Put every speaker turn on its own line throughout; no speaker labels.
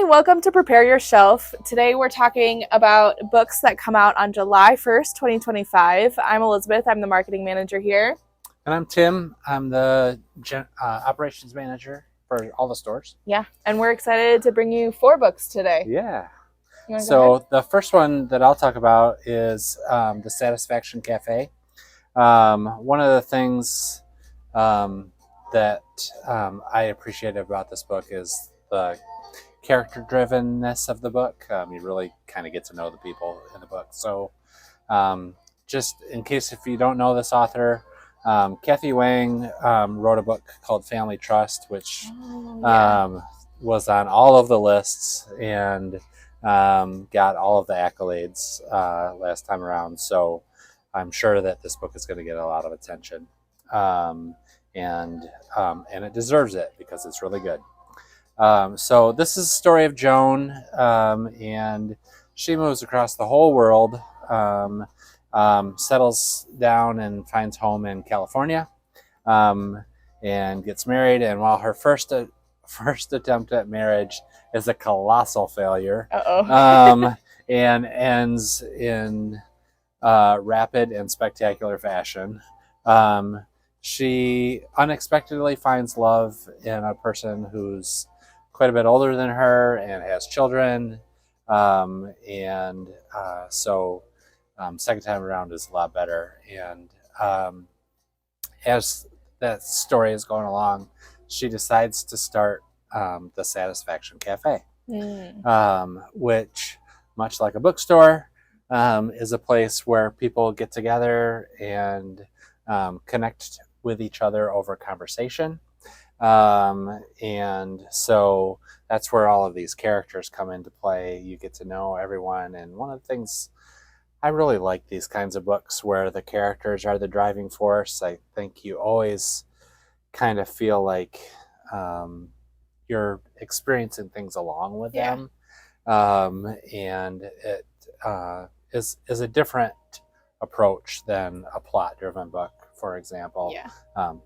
Hi, welcome to Prepare Your Shelf. Today we're talking about books that come out on July 1st, 2025. I'm Elizabeth. I'm the marketing manager here.
And I'm Tim. I'm the operations manager for all the stores.
Yeah, and we're excited to bring you 4 books today.
Yeah.
You wanna go
So the first one that I'll talk about is the Satisfaction Cafe. One of the things that I appreciated about this book is the character drivenness of the book. You really kind of get to know the people in the book. So just in case if you don't know this author, Kathy Wang wrote a book called Family Trust, which was on all of the lists and got all of the accolades last time around. So I'm sure that this book is going to get a lot of attention, and it deserves it because it's really good. So this is the story of Joan, and she moves across the whole world, settles down and finds home in California, and gets married. And while her first attempt at marriage is a colossal failure, and ends in rapid and spectacular fashion, she unexpectedly finds love in a person who's quite a bit older than her and has children, so second time around is a lot better. And as that story is going along, she decides to start the Satisfaction Cafe, which, much like a bookstore, is a place where people get together and connect with each other over conversation. And so that's where all of these characters come into play. You get to know everyone. And one of the things I really like these kinds of books where the characters are the driving force. I think you always kind of feel like you're experiencing things along with them. And it is a different approach than a plot-driven book, for example.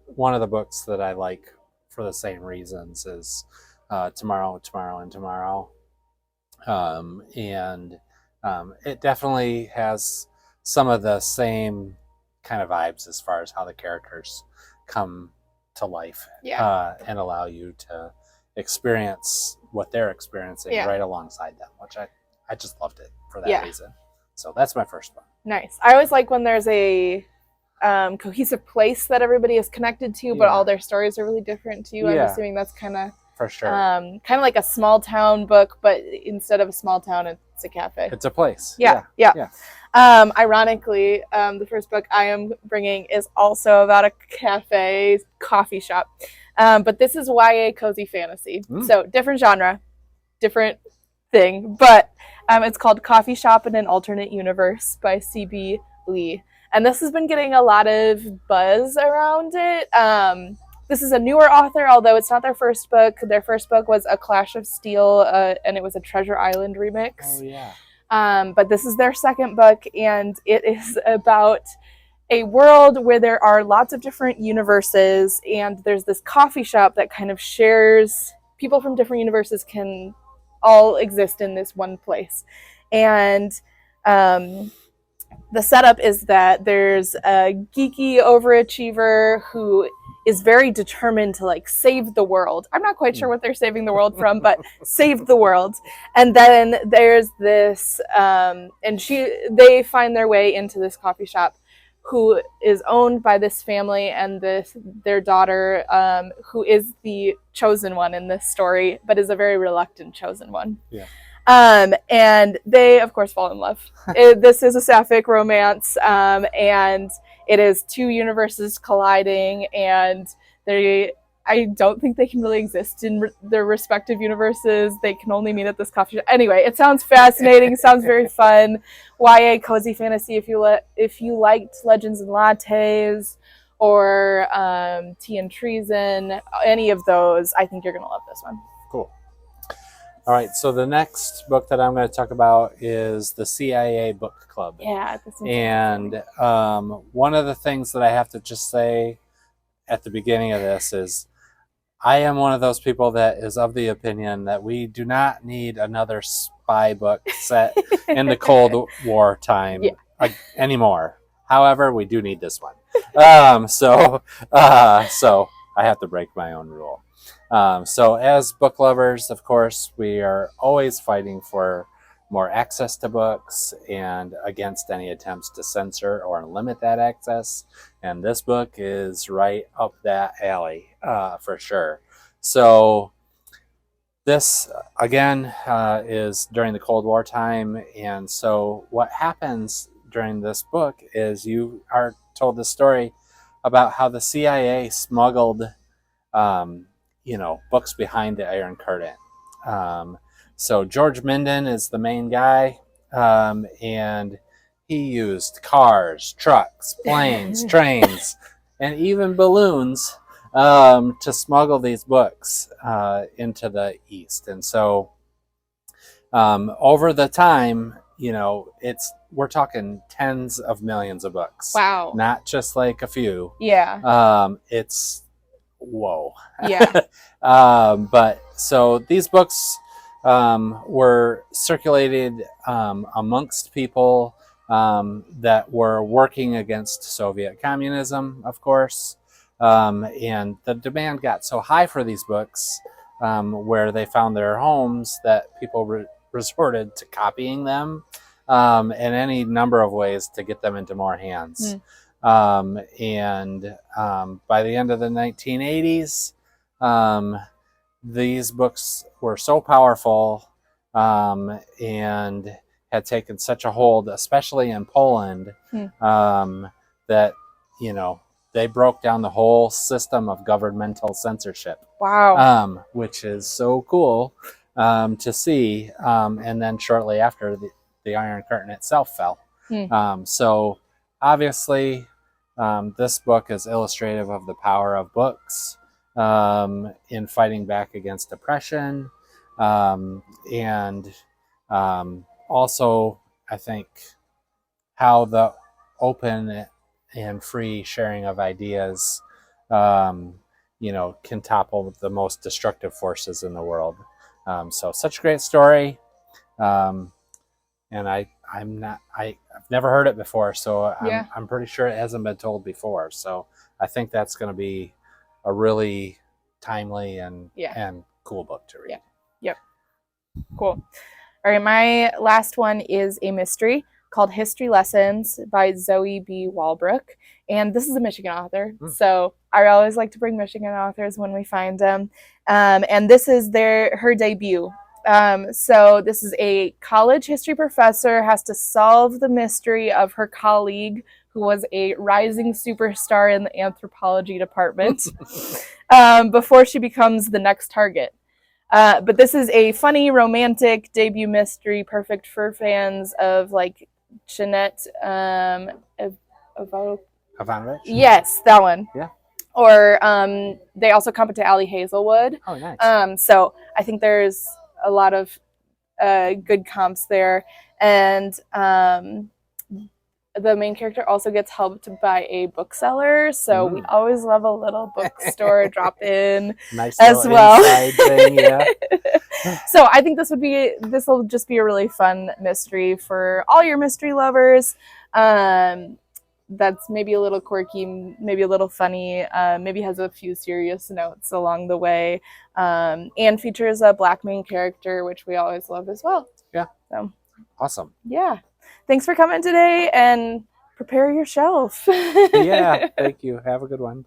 One of the books that I like for the same reasons is Tomorrow, Tomorrow, and Tomorrow. It definitely has some of the same kind of vibes as far as how the characters come to life, and allow you to experience what they're experiencing right alongside them, which I just loved it for that reason. So that's my first one.
Nice. I always like when there's a cohesive place that everybody is connected to, but all their stories are really different too. I'm assuming that's kind of
for sure.
Kind of like a small town book, but instead of a small town, it's a cafe.
It's a place.
Ironically, the first book I am bringing is also about a cafe, coffee shop. But this is YA cozy fantasy. So different genre, different thing. But it's called Coffee Shop in an Alternate Universe by C.B. Lee. And this has been getting a lot of buzz around it. This is a newer author, although it's not their first book. Their first book was A Clash of Steel, and it was a Treasure Island remix. But this is their second book, and it is about a world where there are lots of different universes, and there's this coffee shop that kind of shares, people from different universes can all exist in this one place. And the setup is that there's a geeky overachiever who is very determined to save the world. I'm not quite sure what they're saving the world from, but save the world. And then there's this, and they find their way into this coffee shop, who is owned by this family and their daughter, who is the chosen one in this story, but is a very reluctant chosen one. And they, of course, fall in love. This is a sapphic romance, and it is two universes colliding, and I don't think they can really exist in their respective universes. They can only meet at this coffee shop. Anyway, it sounds fascinating. Sounds very fun. YA cozy fantasy. If you liked Legends and Lattes or Tea and Treason, any of those, I think you're gonna love this one.
Cool. All right, so the next book that I'm going to talk about is the CIA Book Club. And one of the things that I have to just say at the beginning of this is I am one of those people that is of the opinion that we do not need another spy book set in the Cold War time anymore. However, we do need this one. So I have to break my own rule. So as book lovers, of course, we are always fighting for more access to books and against any attempts to censor or limit that access. And this book is right up that alley for sure. So this, again, is during the Cold War time. And so what happens during this book is you are told the story about how the CIA smuggled, books behind the Iron Curtain. So George Minden is the main guy, and he used cars, trucks, planes, trains, and even balloons to smuggle these books into the East. And so over the time, we're talking tens of millions of books.
Wow.
Not just like a few.
Yeah.
It's whoa.
Yeah.
But so these books were circulated amongst people that were working against Soviet communism, of course. And the demand got so high for these books, where they found their homes, that people resorted to copying them in any number of ways to get them into more hands. And by the end of the 1980s, these books were so powerful and had taken such a hold, especially in Poland, that, they broke down the whole system of governmental censorship.
Wow.
Which is so cool to see. And then shortly after, the Iron Curtain itself fell. So obviously, this book is illustrative of the power of books in fighting back against oppression. And also, I think, how the open and free sharing of ideas, can topple the most destructive forces in the world. So such a great story. And I've never heard it before, so I'm pretty sure it hasn't been told before. So I think that's going to be a really timely and cool book to read.
Yep. Cool. All right, my last one is a mystery called History Lessons by Zoe B. Walbrook. And this is a Michigan author. So I always like to bring Michigan authors when we find them. And this is her debut. So this is a college history professor has to solve the mystery of her colleague who was a rising superstar in the anthropology department before she becomes the next target. But this is a funny, romantic debut mystery, perfect for fans of like Jeanette
Ivanovich?
Yes, that one.
Yeah.
Or they also come to Allie Hazelwood.
Oh, nice.
So I think there's a lot of good comps there. And the main character also gets helped by a bookseller, so we always love a little bookstore drop in
nice
as well.
Thing, yeah.
So I think this will just be a really fun mystery for all your mystery lovers. That's maybe a little quirky, maybe a little funny, maybe has a few serious notes along the way, and features a Black main character, which we always love as well.
Yeah.
So
awesome.
Yeah. Thanks for coming today, and prepare your shelf.
Yeah, thank you. Have a good one.